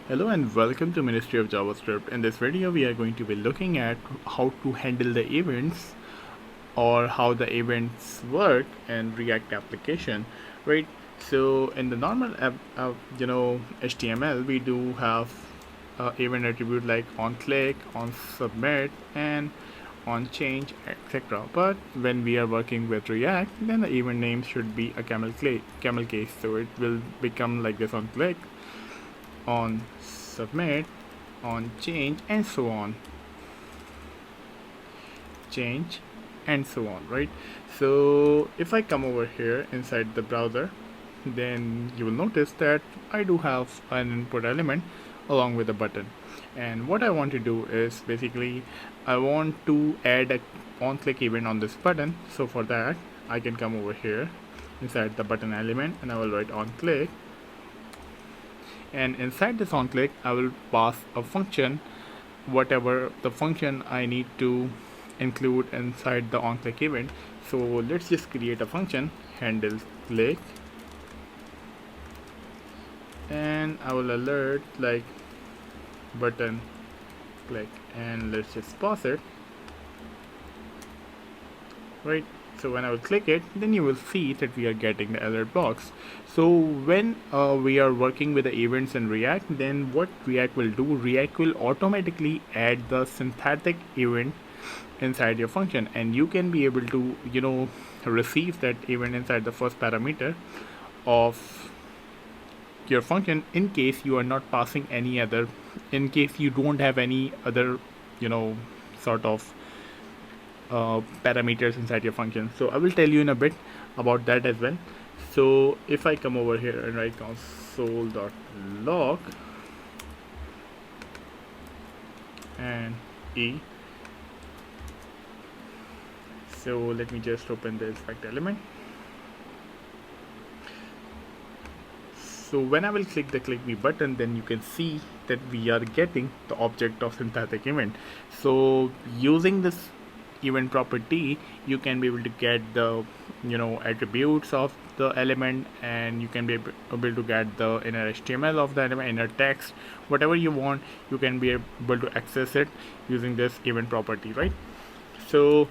Hello and welcome to Ministry of JavaScript. In this video we are going to be looking at how to handle the events or how the events work in React application, right? So in the normal HTML we do have event attribute like onClick, onSubmit and onChange, etc. But when we are working with React, then the event name should be a camel case. So it will become like this: onClick, on submit, on change, and so on. Change and so on, right? So if I come over here inside the browser, then you will notice that I do have an input element along with a button. And what I want to do is basically I want to add a on-click event on this button. So for that I can come over here inside the button element and I will write on-click, and inside this onClick I will pass a function, whatever the function I need to include inside the onClick event. So let's just create a function handle click, and I will alert like button click, and let's just pass it, right? So when I will click it, then you will see that we are getting the alert box. So when we are working with the events in React, then what React will do, React will automatically add the synthetic event inside your function, and you can be able to receive that event inside the first parameter of your function in case you are not passing any other, in case you don't have any other sort of parameters inside your function. So I will tell you in a bit about that as well. So if I come over here and write console.log and e, so let me just open the inspect element. So when I will click the click me button, then you can see that we are getting the object of synthetic event. So using this event property, you can be able to get the attributes of the element, and you can be able to get the inner HTML of the element, inner text, whatever you want, you can be able to access it using this event property, right? So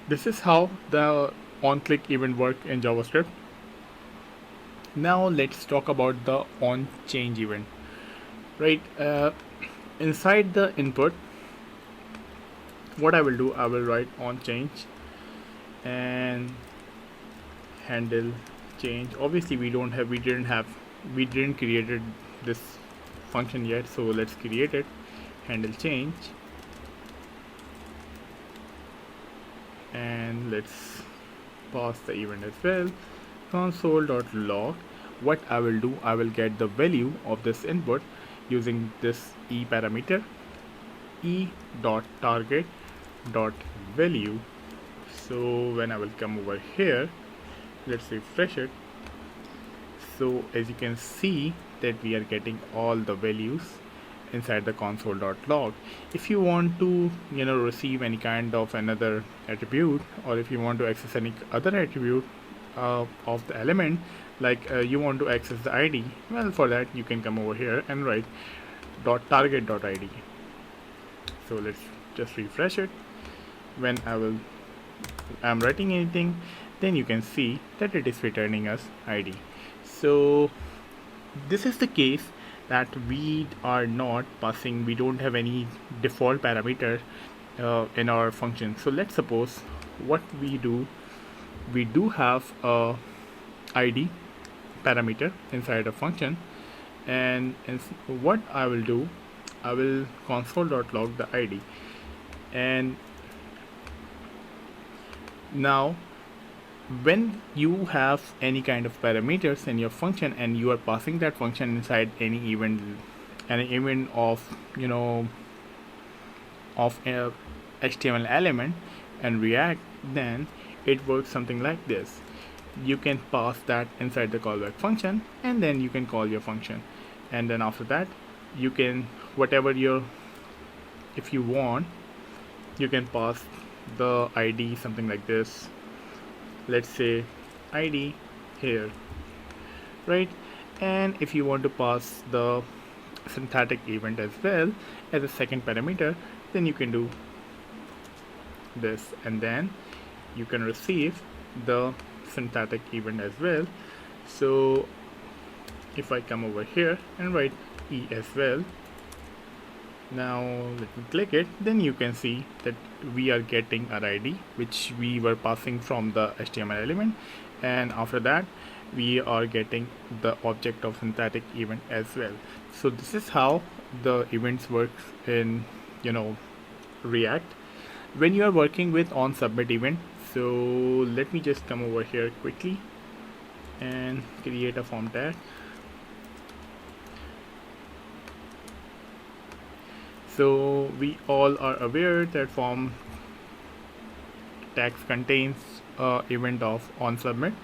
this is how the onClick event work in JavaScript. Now let's talk about the onChange event, right? Inside the input, what I will do, I will write onChange and handle change. Obviously we didn't created this function yet, so let's create it. Handle change, and let's pass the event as well. Console.log. What I will do, I will get the value of this input using this e parameter, e.target.value. so when I will come over here, let's refresh it. So as you can see that we are getting all the values inside the console.log. If you want to receive any kind of another attribute, or if you want to access any other attribute of the element, like you want to access the ID, well, for that you can come over here and write .target.id. so let's just refresh it. When I'm writing anything, then you can see that it is returning us ID. So this is the case that we are not passing, we don't have any default parameter in our function. So let's suppose what we do, we do have a ID parameter inside a function, and what I will do, I will console.log the ID. And now when you have any kind of parameters in your function and you are passing that function inside any event of a HTML element and React, then it works something like this. You can pass that inside the callback function, and then you can call your function, and then after that you can if you want, you can pass the ID something like this. Let's say ID here, right? And if you want to pass the synthetic event as well as a second parameter, then you can do this, and then you can receive the synthetic event as well. So if I come over here and write E as well, now let me click it, then you can see that we are getting our ID which we were passing from the HTML element, and after that we are getting the object of synthetic event as well. So this is how the events work in React when you are working with onSubmit event. So let me just come over here quickly and create a form tag. So we all are aware that form tags contains event of onSubmit,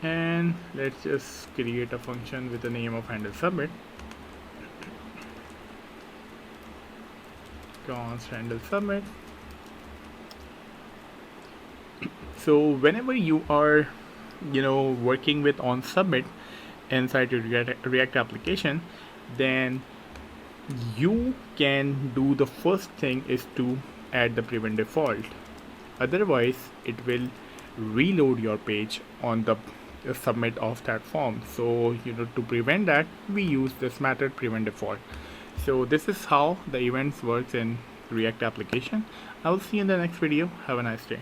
and let's just create a function with the name of handle submit. Const handle submit. So whenever you are working with onSubmit inside your React application, then you can do the first thing is to add the prevent default. Otherwise it will reload your page on the submit of that form. So to prevent that, we use this method prevent default. So this is how the events works in React application. I will see you in the next video. Have a nice day.